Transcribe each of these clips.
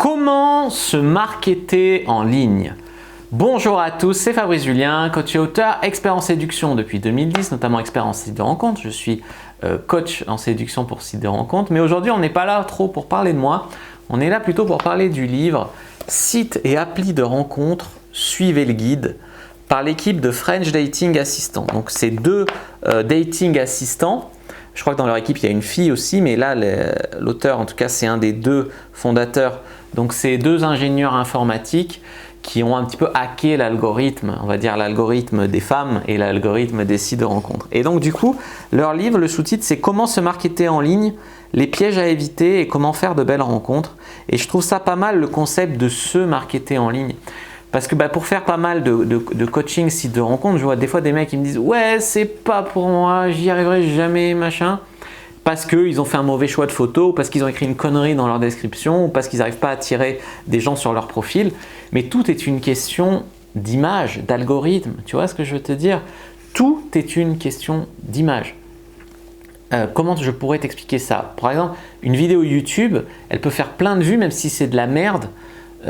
Comment se marketer en ligne? Bonjour à tous, c'est Fabrice Julien, coach et auteur, expert en séduction depuis 2010, notamment expert en site de rencontre. Je suis coach en séduction pour site de rencontre, mais aujourd'hui on n'est pas là trop pour parler de moi, on est là plutôt pour parler du livre Sites et applis de rencontre, suivez le guide, par l'équipe de French Dating Assistant. Donc c'est deux dating assistants. Je crois que dans leur équipe, il y a une fille aussi, mais là, l'auteur, en tout cas, c'est un des deux fondateurs. Donc, c'est deux ingénieurs informatiques qui ont un petit peu hacké l'algorithme, on va dire l'algorithme des femmes et l'algorithme des sites de rencontres. Et donc, du coup, leur livre, le sous-titre, c'est « Comment se marketer en ligne, les pièges à éviter et comment faire de belles rencontres ». Et je trouve ça pas mal, le concept de se marketer en ligne. Parce que pour faire pas mal de coaching, site de rencontre, je vois des fois des mecs qui me disent « Ouais, c'est pas pour moi, j'y arriverai jamais, machin ». Parce qu'ils ont fait un mauvais choix de photo, ou parce qu'ils ont écrit une connerie dans leur description, ou parce qu'ils n'arrivent pas à attirer des gens sur leur profil. Mais tout est une question d'image, d'algorithme. Tu vois ce que je veux te dire? Tout est une question d'image. Comment je pourrais t'expliquer ça? Par exemple, une vidéo YouTube, elle peut faire plein de vues, même si c'est de la merde.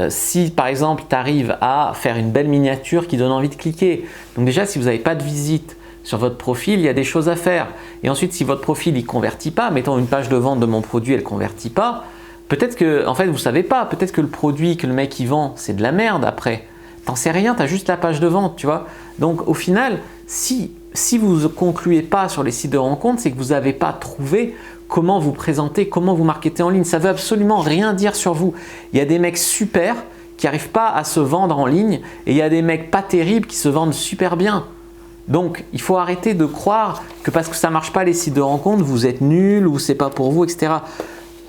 Si par exemple tu arrives à faire une belle miniature qui donne envie de cliquer. Donc déjà, si vous n'avez pas de visite sur votre profil, il y a des choses à faire. Et ensuite, si votre profil ne convertit pas, mettons une page de vente de mon produit, elle ne convertit pas, peut-être que, en fait, vous ne savez pas, peut-être que le produit que le mec y vend, c'est de la merde après. T'en sais rien, tu as juste la page de vente, tu vois. Donc au final, si vous ne concluez pas sur les sites de rencontre, c'est que vous n'avez pas trouvé comment vous présenter, comment vous marketer en ligne. Ça ne veut absolument rien dire sur vous. Il y a des mecs super qui n'arrivent pas à se vendre en ligne et il y a des mecs pas terribles qui se vendent super bien. Donc, il faut arrêter de croire que parce que ça ne marche pas les sites de rencontre, vous êtes nul ou c'est pas pour vous, etc.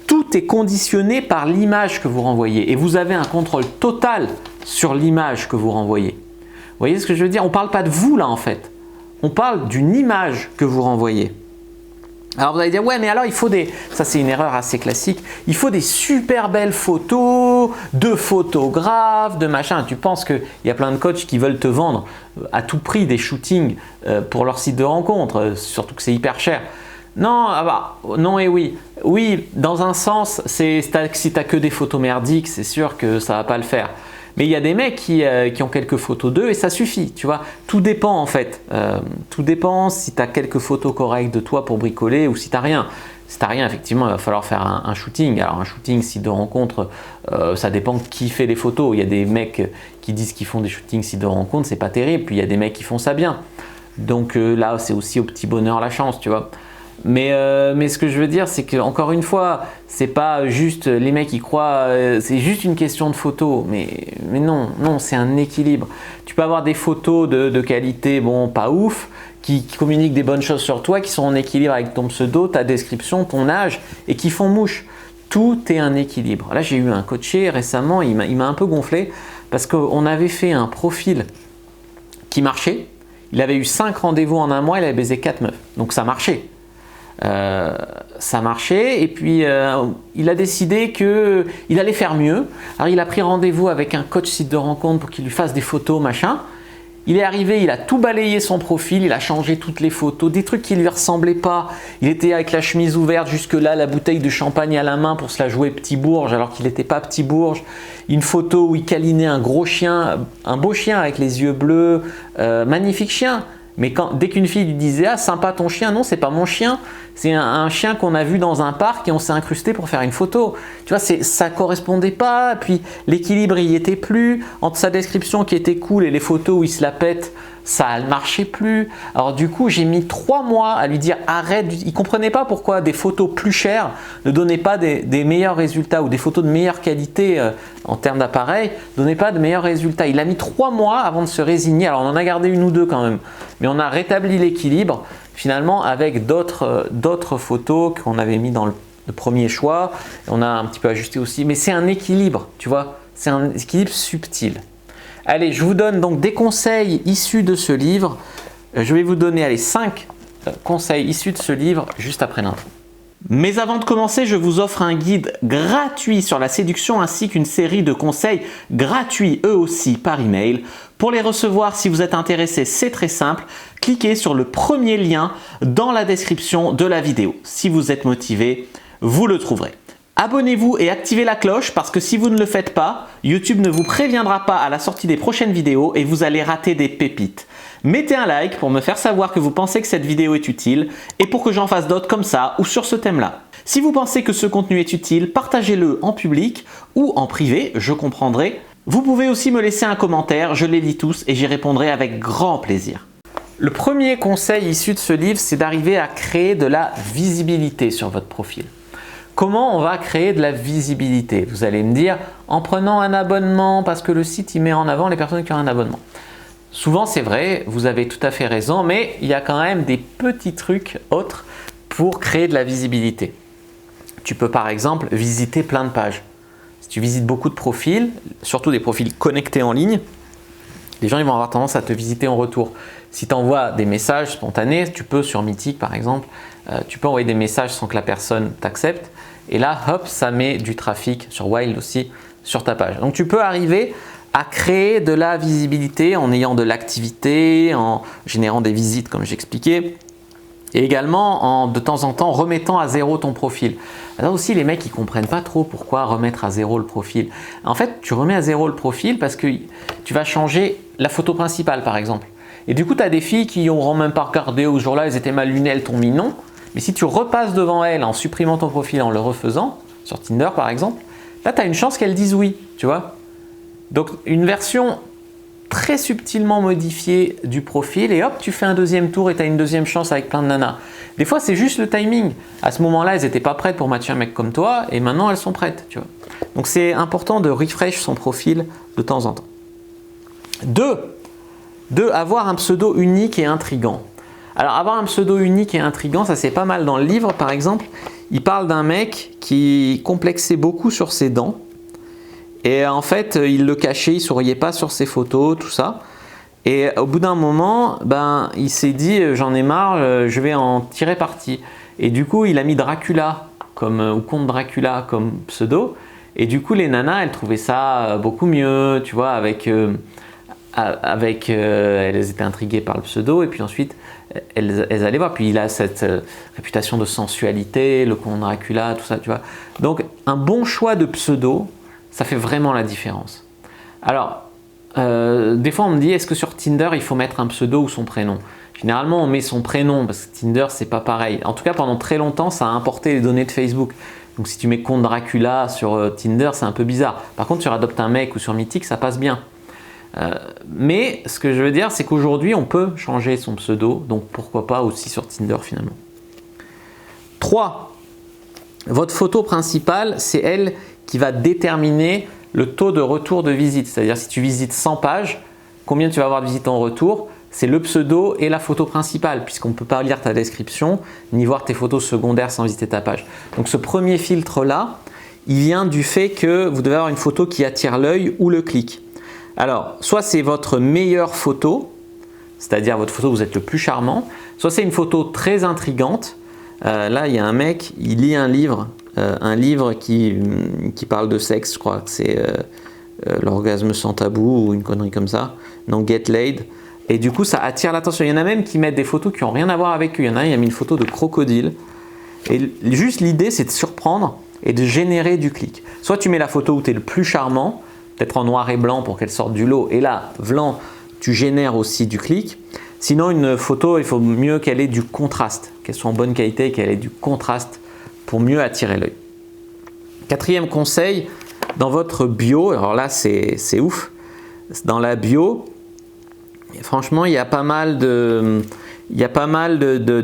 Tout est conditionné par l'image que vous renvoyez et vous avez un contrôle total sur l'image que vous renvoyez. Vous voyez ce que je veux dire? On ne parle pas de vous là en fait. On parle d'une image que vous renvoyez. Alors vous allez dire, ouais mais alors il faut des, ça c'est une erreur assez classique, il faut des super belles photos, de photographes, de machin. Tu penses qu'il y a plein de coachs qui veulent te vendre à tout prix des shootings pour leur site de rencontre, surtout que c'est hyper cher. Non, non et oui. Oui, dans un sens, si tu n'as que des photos merdiques, c'est sûr que ça ne va pas le faire. Mais il y a des mecs qui ont quelques photos d'eux et ça suffit, tu vois. Tout dépend en fait. Tout dépend si tu as quelques photos correctes de toi pour bricoler ou si tu n'as rien. Si tu n'as rien, effectivement, il va falloir faire un shooting. Alors un shooting, site de rencontre, ça dépend qui fait les photos. Il y a des mecs qui disent qu'ils font des shootings site de rencontre, c'est pas terrible. Puis il y a des mecs qui font ça bien. Donc là, c'est aussi au petit bonheur la chance, tu vois. Mais ce que je veux dire, c'est que encore une fois, c'est pas juste les mecs qui croient, c'est juste une question de photo. Mais non, c'est un équilibre. Tu peux avoir des photos de qualité, bon, pas ouf, qui communiquent des bonnes choses sur toi, qui sont en équilibre avec ton pseudo, ta description, ton âge et qui font mouche. Tout est un équilibre. Là, j'ai eu un coaché récemment, il m'a un peu gonflé parce qu'on avait fait un profil qui marchait. Il avait eu 5 rendez-vous en un mois, il avait baisé 4 meufs. Donc ça marchait. Ça marchait et puis il a décidé qu'il allait faire mieux. Alors il a pris rendez-vous avec un coach site de rencontre pour qu'il lui fasse des photos, machin. Il est arrivé, il a tout balayé son profil, il a changé toutes les photos, des trucs qui ne lui ressemblaient pas. Il était avec la chemise ouverte jusque-là, la bouteille de champagne à la main pour se la jouer petit bourge alors qu'il n'était pas petit bourge. Une photo où il câlinait un gros chien, un beau chien avec les yeux bleus, magnifique chien. Mais dès qu'une fille lui disait « Ah, sympa ton chien », non, c'est pas mon chien, c'est un chien qu'on a vu dans un parc et on s'est incrusté pour faire une photo. Tu vois, ça correspondait pas, puis l'équilibre y était plus, entre sa description qui était cool et les photos où il se la pète, ça ne marchait plus. Alors du coup, j'ai mis 3 mois à lui dire « Arrête », il ne comprenait pas pourquoi des photos plus chères ne donnaient pas des meilleurs résultats ou des photos de meilleure qualité en termes d'appareil ne donnaient pas de meilleurs résultats. Il a mis 3 mois avant de se résigner, alors on en a gardé 1 ou 2 quand même. Mais on a rétabli l'équilibre finalement avec d'autres photos qu'on avait mis dans le premier choix. On a un petit peu ajusté aussi, mais c'est un équilibre, tu vois, c'est un équilibre subtil. Allez, je vous donne donc des conseils issus de ce livre. Je vais vous donner 5 conseils issus de ce livre juste après l'intro. Mais avant de commencer, je vous offre un guide gratuit sur la séduction ainsi qu'une série de conseils gratuits eux aussi par email. Pour les recevoir, si vous êtes intéressé, c'est très simple. Cliquez sur le premier lien dans la description de la vidéo. Si vous êtes motivé, vous le trouverez. Abonnez-vous et activez la cloche parce que si vous ne le faites pas, YouTube ne vous préviendra pas à la sortie des prochaines vidéos et vous allez rater des pépites. Mettez un like pour me faire savoir que vous pensez que cette vidéo est utile et pour que j'en fasse d'autres comme ça ou sur ce thème-là. Si vous pensez que ce contenu est utile, partagez-le en public ou en privé, je comprendrai. Vous pouvez aussi me laisser un commentaire, je les lis tous et j'y répondrai avec grand plaisir. Le premier conseil issu de ce livre, c'est d'arriver à créer de la visibilité sur votre profil. Comment on va créer de la visibilité? Vous allez me dire en prenant un abonnement parce que le site il met en avant les personnes qui ont un abonnement. Souvent c'est vrai, vous avez tout à fait raison, mais il y a quand même des petits trucs autres pour créer de la visibilité. Tu peux par exemple visiter plein de pages. Si tu visites beaucoup de profils, surtout des profils connectés en ligne, les gens ils vont avoir tendance à te visiter en retour. Si tu envoies des messages spontanés, tu peux sur Mythique par exemple, tu peux envoyer des messages sans que la personne t'accepte. Et là, hop, ça met du trafic, sur Wild aussi, sur ta page. Donc tu peux arriver à créer de la visibilité en ayant de l'activité, en générant des visites comme j'expliquais. Et également en de temps en temps remettant à zéro ton profil. Là aussi les mecs ils comprennent pas trop pourquoi remettre à zéro le profil. En fait tu remets à zéro le profil parce que tu vas changer la photo principale par exemple. Et du coup tu as des filles qui n'auront même pas regardé au jour-là, elles étaient mal lunées, elles t'ont mis non. Mais si tu repasses devant elles en supprimant ton profil, en le refaisant, sur Tinder par exemple, là tu as une chance qu'elles disent oui, tu vois. Donc une version très subtilement modifié du profil et hop, tu fais un deuxième tour et tu as une deuxième chance avec plein de nanas. Des fois, c'est juste le timing. À ce moment-là, elles n'étaient pas prêtes pour matcher un mec comme toi et maintenant, elles sont prêtes. Tu vois. Donc, c'est important de refresh son profil de temps en temps. 2. Avoir un pseudo unique et intriguant. Alors, avoir un pseudo unique et intriguant, ça c'est pas mal dans le livre. Par exemple, il parle d'un mec qui complexait beaucoup sur ses dents. Et en fait, il le cachait, il ne souriait pas sur ses photos, tout ça. Et au bout d'un moment, il s'est dit « j'en ai marre, je vais en tirer parti ». Et du coup, il a mis Dracula, ou Comte Dracula comme pseudo. Et du coup, les nanas, elles trouvaient ça beaucoup mieux, tu vois, elles étaient intriguées par le pseudo. Et puis ensuite, elles allaient voir. Puis il a cette réputation de sensualité, le Comte Dracula, tout ça, tu vois. Donc, un bon choix de pseudo, ça fait vraiment la différence. Alors, des fois on me dit, est-ce que sur Tinder il faut mettre un pseudo ou son prénom? Généralement on met son prénom parce que Tinder c'est pas pareil. En tout cas pendant très longtemps ça a importé les données de Facebook. Donc si tu mets Comte Dracula sur Tinder c'est un peu bizarre. Par contre sur Adopte un mec ou sur Mythique ça passe bien. Mais ce que je veux dire c'est qu'aujourd'hui on peut changer son pseudo. Donc pourquoi pas aussi sur Tinder finalement. 3. Votre photo principale c'est elle qui va déterminer le taux de retour de visite. C'est-à-dire si tu visites 100 pages, combien tu vas avoir de visites en retour? C'est le pseudo et la photo principale puisqu'on ne peut pas lire ta description ni voir tes photos secondaires sans visiter ta page. Donc ce premier filtre-là, il vient du fait que vous devez avoir une photo qui attire l'œil ou le clic. Alors, soit c'est votre meilleure photo, c'est-à-dire votre photo où vous êtes le plus charmant, soit c'est une photo très intrigante. Là, il y a un mec, il lit un livre qui parle de sexe, je crois que c'est l'orgasme sans tabou ou une connerie comme ça, non, Get Laid, et du coup ça attire l'attention. Il y en a même qui mettent des photos qui n'ont rien à voir avec eux. Il y en a un, il a mis une photo de crocodile, et juste l'idée c'est de surprendre et de générer du clic. Soit tu mets la photo où tu es le plus charmant, peut-être en noir et blanc pour qu'elle sorte du lot, et là, blanc, tu génères aussi du clic. Sinon une photo, il faut mieux qu'elle ait du contraste, qu'elle soit en bonne qualité, qu'elle ait du contraste pour mieux attirer l'œil. 4e conseil, dans votre bio, alors là c'est ouf, dans la bio, franchement il y a pas mal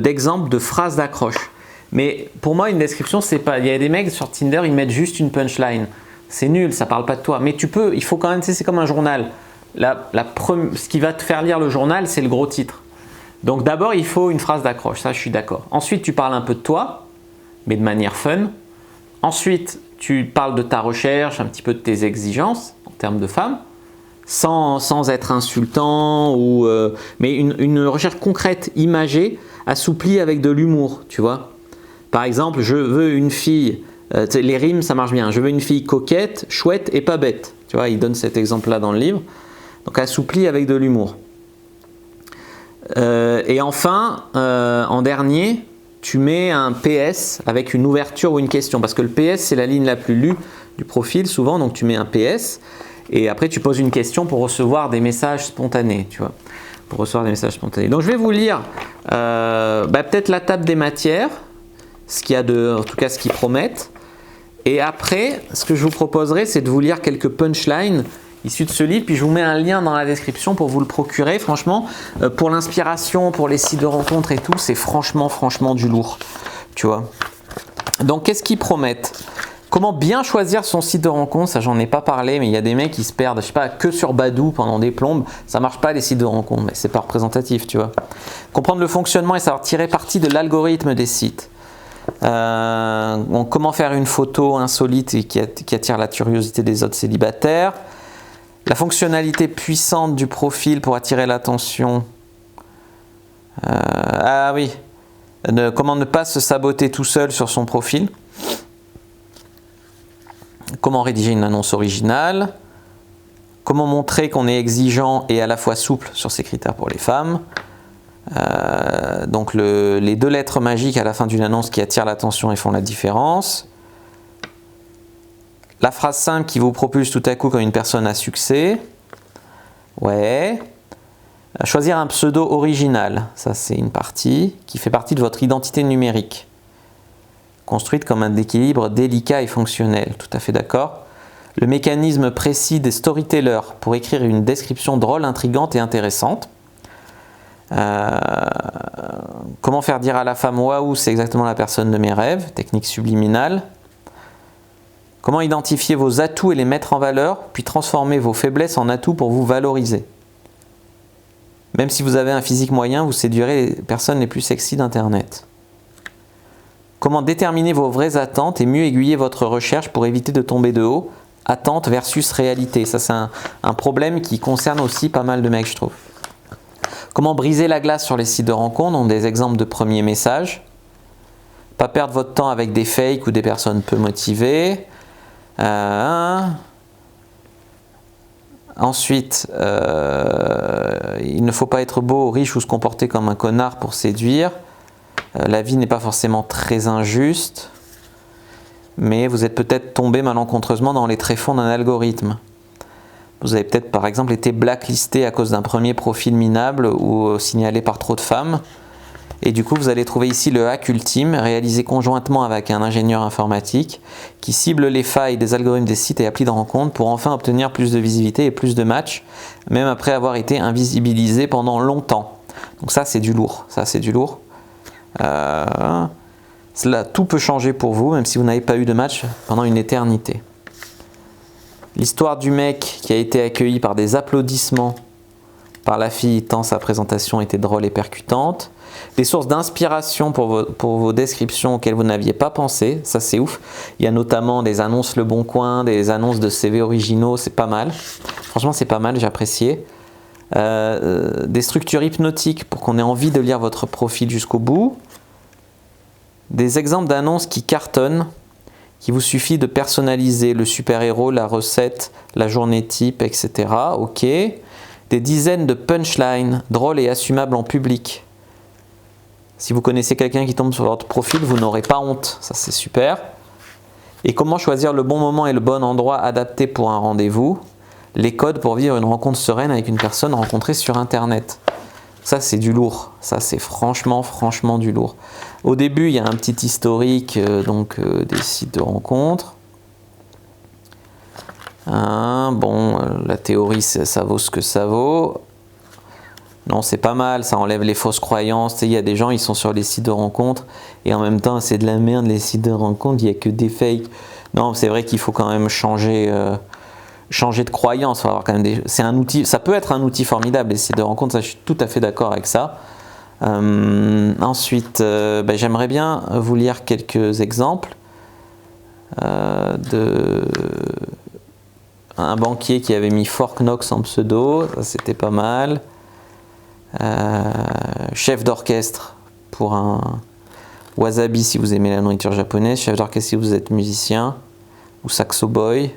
d'exemples de phrases d'accroche. Mais pour moi une description c'est pas, il y a des mecs sur Tinder ils mettent juste une punchline, c'est nul, ça parle pas de toi. Mais il faut quand même, tu sais, c'est comme un journal. Ce qui va te faire lire le journal c'est le gros titre. Donc d'abord il faut une phrase d'accroche, ça je suis d'accord. Ensuite tu parles un peu de toi, mais de manière fun. Ensuite, tu parles de ta recherche, un petit peu de tes exigences en termes de femme, sans être insultant, mais une recherche concrète, imagée, assouplie avec de l'humour, tu vois. Par exemple, je veux une fille, les rimes ça marche bien, je veux une fille coquette, chouette et pas bête. Tu vois, il donne cet exemple-là dans le livre. Donc assoupli avec de l'humour. Et enfin, en dernier, tu mets un PS avec une ouverture ou une question. Parce que le PS, c'est la ligne la plus lue du profil souvent. Donc tu mets un PS et après tu poses une question pour recevoir des messages spontanés. Tu vois, pour recevoir des messages spontanés. Donc je vais vous lire peut-être la table des matières, en tout cas ce qu'ils promettent. Et après, ce que je vous proposerai, c'est de vous lire quelques punchlines issus de ce livre, puis je vous mets un lien dans la description pour vous le procurer. Franchement, pour l'inspiration, pour les sites de rencontres et tout, c'est franchement du lourd, tu vois. Donc, qu'est-ce qu'ils promettent? Comment bien choisir son site de rencontre? Ça, j'en ai pas parlé, mais il y a des mecs qui se perdent, je sais pas, que sur Badoo pendant des plombes. Ça marche pas les sites de rencontres, mais c'est pas représentatif, tu vois. Comprendre le fonctionnement et savoir tirer parti de l'algorithme des sites. Comment faire une photo insolite et qui attire la curiosité des autres célibataires. La fonctionnalité puissante du profil pour attirer l'attention. Comment ne pas se saboter tout seul sur son profil. Comment rédiger une annonce originale. Comment montrer qu'on est exigeant et à la fois souple sur ces critères pour les femmes. Donc les 2 lettres magiques à la fin d'une annonce qui attirent l'attention et font la différence. La phrase simple qui vous propulse tout à coup comme une personne à succès. Ouais. Choisir un pseudo original. Ça, c'est une partie qui fait partie de votre identité numérique. Construite comme un équilibre délicat et fonctionnel. Tout à fait d'accord. Le mécanisme précis des storytellers pour écrire une description drôle, intrigante et intéressante. Comment faire dire à la femme « Waouh, c'est exactement la personne de mes rêves », technique subliminale. Comment identifier vos atouts et les mettre en valeur, puis transformer vos faiblesses en atouts pour vous valoriser. Même si vous avez un physique moyen, vous séduirez les personnes les plus sexy d'Internet. Comment déterminer vos vraies attentes et mieux aiguiller votre recherche pour éviter de tomber de haut. Attente versus réalité. Ça, c'est un problème qui concerne aussi pas mal de mecs, je trouve. Comment briser la glace sur les sites de rencontres, donc des exemples de premiers messages. Pas perdre votre temps avec des fakes ou des personnes peu motivées. Ensuite, il ne faut pas être beau, riche ou se comporter comme un connard pour séduire. La vie n'est pas forcément très injuste, mais vous êtes peut-être tombé malencontreusement dans les tréfonds d'un algorithme. Vous avez peut-être par exemple été blacklisté à cause d'un premier profil minable ou signalé par trop de femmes. Et du coup, vous allez trouver ici le hack ultime, réalisé conjointement avec un ingénieur informatique, qui cible les failles des algorithmes des sites et applis de rencontres pour enfin obtenir plus de visibilité et plus de matchs, même après avoir été invisibilisé pendant longtemps. Donc ça, c'est du lourd. Ça, c'est du lourd. Là, tout peut changer pour vous, même si vous n'avez pas eu de match pendant une éternité. L'histoire du mec qui a été accueilli par des applaudissements par la fille tant sa présentation était drôle et percutante. Des sources d'inspiration pour vos descriptions auxquelles vous n'aviez pas pensé, ça c'est ouf. Il y a notamment des annonces Le Bon Coin, des annonces de CV originaux, c'est pas mal. Franchement c'est pas mal, j'ai apprécié. Des structures hypnotiques pour qu'on ait envie de lire votre profil jusqu'au bout. Des exemples d'annonces qui cartonnent, qu'il vous suffit de personnaliser le super-héros, la recette, la journée type, etc. Ok. Des dizaines de punchlines drôles et assumables en public. Si vous connaissez quelqu'un qui tombe sur votre profil, vous n'aurez pas honte. Ça, c'est super. Et comment choisir le bon moment et le bon endroit adapté pour un rendez-vous. Les codes pour vivre une rencontre sereine avec une personne rencontrée sur Internet. Ça, c'est du lourd. Ça, c'est franchement du lourd. Au début, il y a un petit historique des sites de rencontres. La théorie, ça vaut ce que ça vaut. Non, c'est pas mal, ça enlève les fausses croyances. Tu sais, il y a des gens, ils sont sur les sites de rencontres et en même temps, c'est de la merde les sites de rencontres, il n'y a que des fakes. Non, c'est vrai qu'il faut quand même changer de croyance. Faut avoir quand même c'est un outil, ça peut être un outil formidable les sites de rencontres, ça, je suis tout à fait d'accord avec ça. Ensuite, j'aimerais bien vous lire quelques exemples de un banquier qui avait mis Fort Knox en pseudo, ça c'était pas mal. Chef d'orchestre pour un wasabi si vous aimez la nourriture japonaise, chef d'orchestre si vous êtes musicien, ou saxo boy.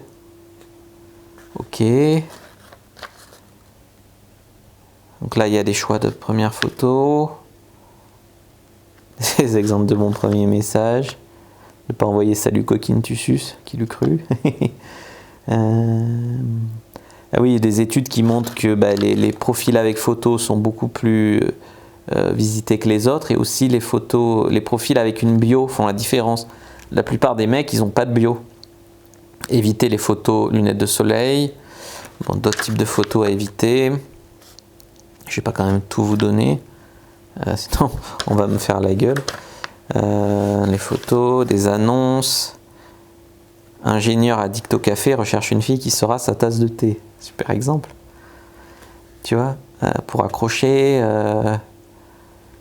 Ok. Donc là il y a des choix de première photo. Des exemples de mon premier message. Ne pas envoyer salut coquine tu suces, qui l'eût cru. Ah oui, des études qui montrent que les profils avec photos sont beaucoup plus visités que les autres, et aussi les profils avec une bio font la différence. La plupart des mecs, ils n'ont pas de bio. Évitez les photos lunettes de soleil, bon, d'autres types de photos à éviter. Je ne vais pas quand même tout vous donner, sinon on va me faire la gueule. Les photos, des annonces. Ingénieur addict au café recherche une fille qui sera sa tasse de thé. Super exemple. Tu vois, pour accrocher,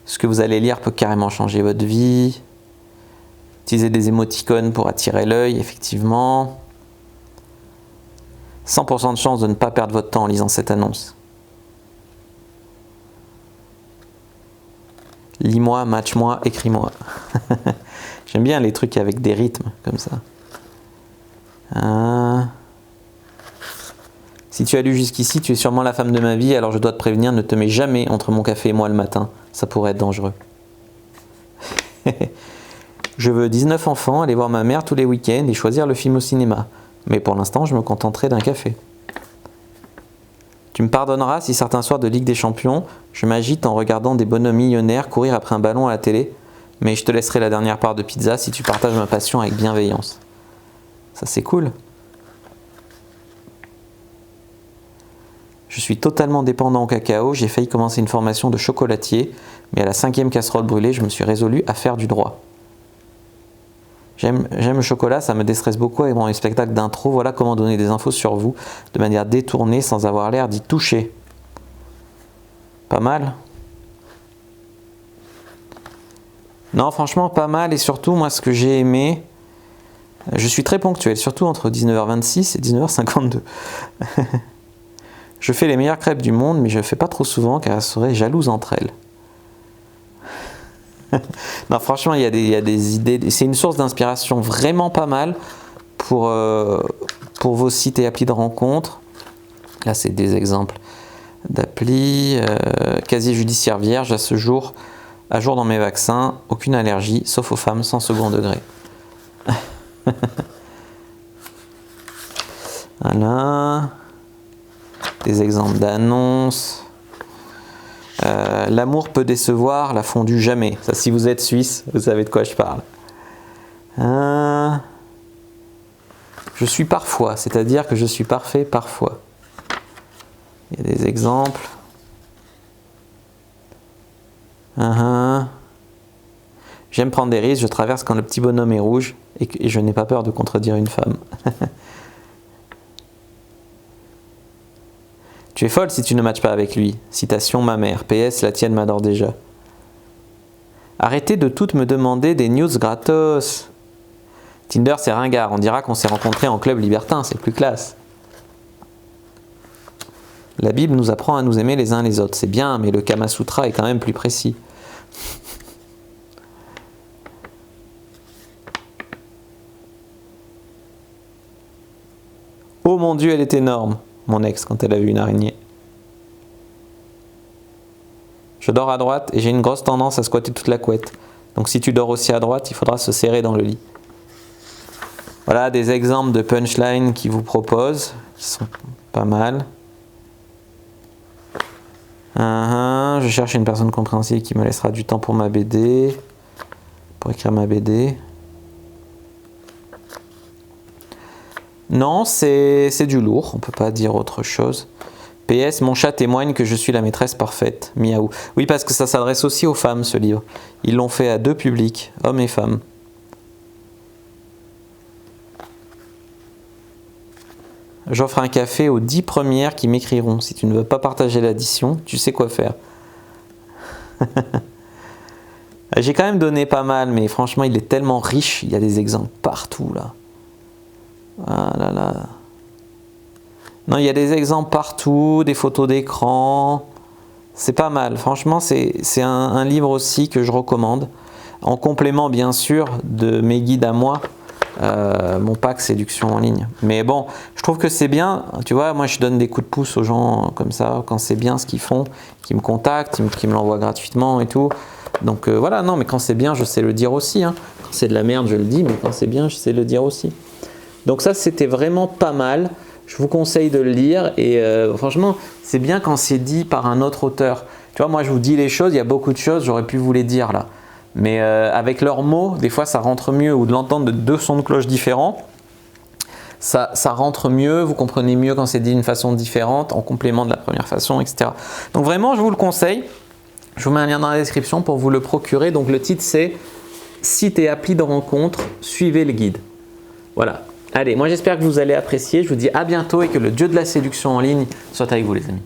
ce que vous allez lire peut carrément changer votre vie. Utiliser des émoticônes pour attirer l'œil, effectivement. 100% de chance de ne pas perdre votre temps en lisant cette annonce. Lis-moi, match-moi, écris-moi. J'aime bien les trucs avec des rythmes comme ça. Si tu as lu jusqu'ici, tu es sûrement la femme de ma vie, alors je dois te prévenir, ne te mets jamais entre mon café et moi le matin. Ça pourrait être dangereux. Je veux 19 enfants, aller voir ma mère tous les week-ends et choisir le film au cinéma. Mais pour l'instant, je me contenterai d'un café. Tu me pardonneras si certains soirs de Ligue des Champions, je m'agite en regardant des bonhommes millionnaires courir après un ballon à la télé, mais je te laisserai la dernière part de pizza si tu partages ma passion avec bienveillance. Ça, c'est cool. Je suis totalement dépendant au cacao, j'ai failli commencer une formation de chocolatier, mais à la 5e casserole brûlée, je me suis résolu à faire du droit. J'aime le chocolat, ça me déstresse beaucoup avec mon spectacle d'intro. Voilà comment donner des infos sur vous de manière détournée sans avoir l'air d'y toucher. Pas mal. Non, franchement, pas mal. Et surtout, moi, ce que j'ai aimé, je suis très ponctuel, surtout entre 19h26 et 19h52. Je fais les meilleures crêpes du monde, mais je ne fais pas trop souvent car elles seraient jalouses entre elles. Non, franchement, il y a des idées. C'est une source d'inspiration vraiment pas mal pour vos sites et applis de rencontres. Là, c'est des exemples d'applis. Casier judiciaire vierge à ce jour. À jour dans mes vaccins. Aucune allergie, sauf aux femmes sans second degré. Voilà. Des exemples d'annonces. L'amour peut décevoir, la fondue jamais. Ça, si vous êtes suisse, vous savez de quoi je parle. Je suis parfois, c'est-à-dire que je suis parfait parfois. Il y a des exemples. J'aime prendre des risques, je traverse quand le petit bonhomme est rouge et je n'ai pas peur de contredire une femme. Tu es folle si tu ne matches pas avec lui. Citation ma mère. PS, la tienne m'adore déjà. Arrêtez de toutes me demander des news gratos. Tinder, c'est ringard. On dira qu'on s'est rencontrés en club libertin. C'est plus classe. La Bible nous apprend à nous aimer les uns les autres. C'est bien, mais le Kama Sutra est quand même plus précis. Oh mon Dieu, elle est énorme. Mon ex, quand elle a vu une araignée. Je dors à droite et j'ai une grosse tendance à squatter toute la couette. Donc si tu dors aussi à droite, il faudra se serrer dans le lit. Voilà des exemples de punchlines qu'ils vous proposent, qui sont pas mal. Je cherche une personne compréhensible qui me laissera du temps pour ma BD. Pour écrire ma BD. Non, c'est du lourd, on peut pas dire autre chose. PS, mon chat témoigne que je suis la maîtresse parfaite. Miaou. Oui, parce que ça s'adresse aussi aux femmes, ce livre. Ils l'ont fait à deux publics, hommes et femmes. J'offre un café aux 10 premières qui m'écriront. Si tu ne veux pas partager l'addition, tu sais quoi faire. J'ai quand même donné pas mal, mais franchement, il est tellement riche. Il y a des exemples partout, là. Ah là là. Non, il y a des exemples partout, des photos d'écran. C'est pas mal. Franchement, c'est un livre aussi que je recommande. En complément, bien sûr, de mes guides à moi. Mon pack séduction en ligne. Mais bon, je trouve que c'est bien. Tu vois, moi, je donne des coups de pouce aux gens comme ça, quand c'est bien ce qu'ils font, qui me contactent, qui me l'envoient gratuitement et tout. Donc voilà, non, mais quand c'est bien, je sais le dire aussi. Hein. Quand c'est de la merde, je le dis, mais quand c'est bien, je sais le dire aussi. Donc ça, c'était vraiment pas mal. Je vous conseille de le lire et franchement, c'est bien quand c'est dit par un autre auteur. Tu vois, moi, je vous dis les choses, il y a beaucoup de choses, j'aurais pu vous les dire là. Mais avec leurs mots, des fois, ça rentre mieux, ou de l'entendre de deux sons de cloche différents. Ça rentre mieux, vous comprenez mieux quand c'est dit d'une façon différente, en complément de la première façon, etc. Donc vraiment, je vous le conseille. Je vous mets un lien dans la description pour vous le procurer. Donc le titre, c'est « Site et appli de rencontre, suivez le guide ». Voilà. Allez, moi j'espère que vous allez apprécier. Je vous dis à bientôt et que le dieu de la séduction en ligne soit avec vous les amis.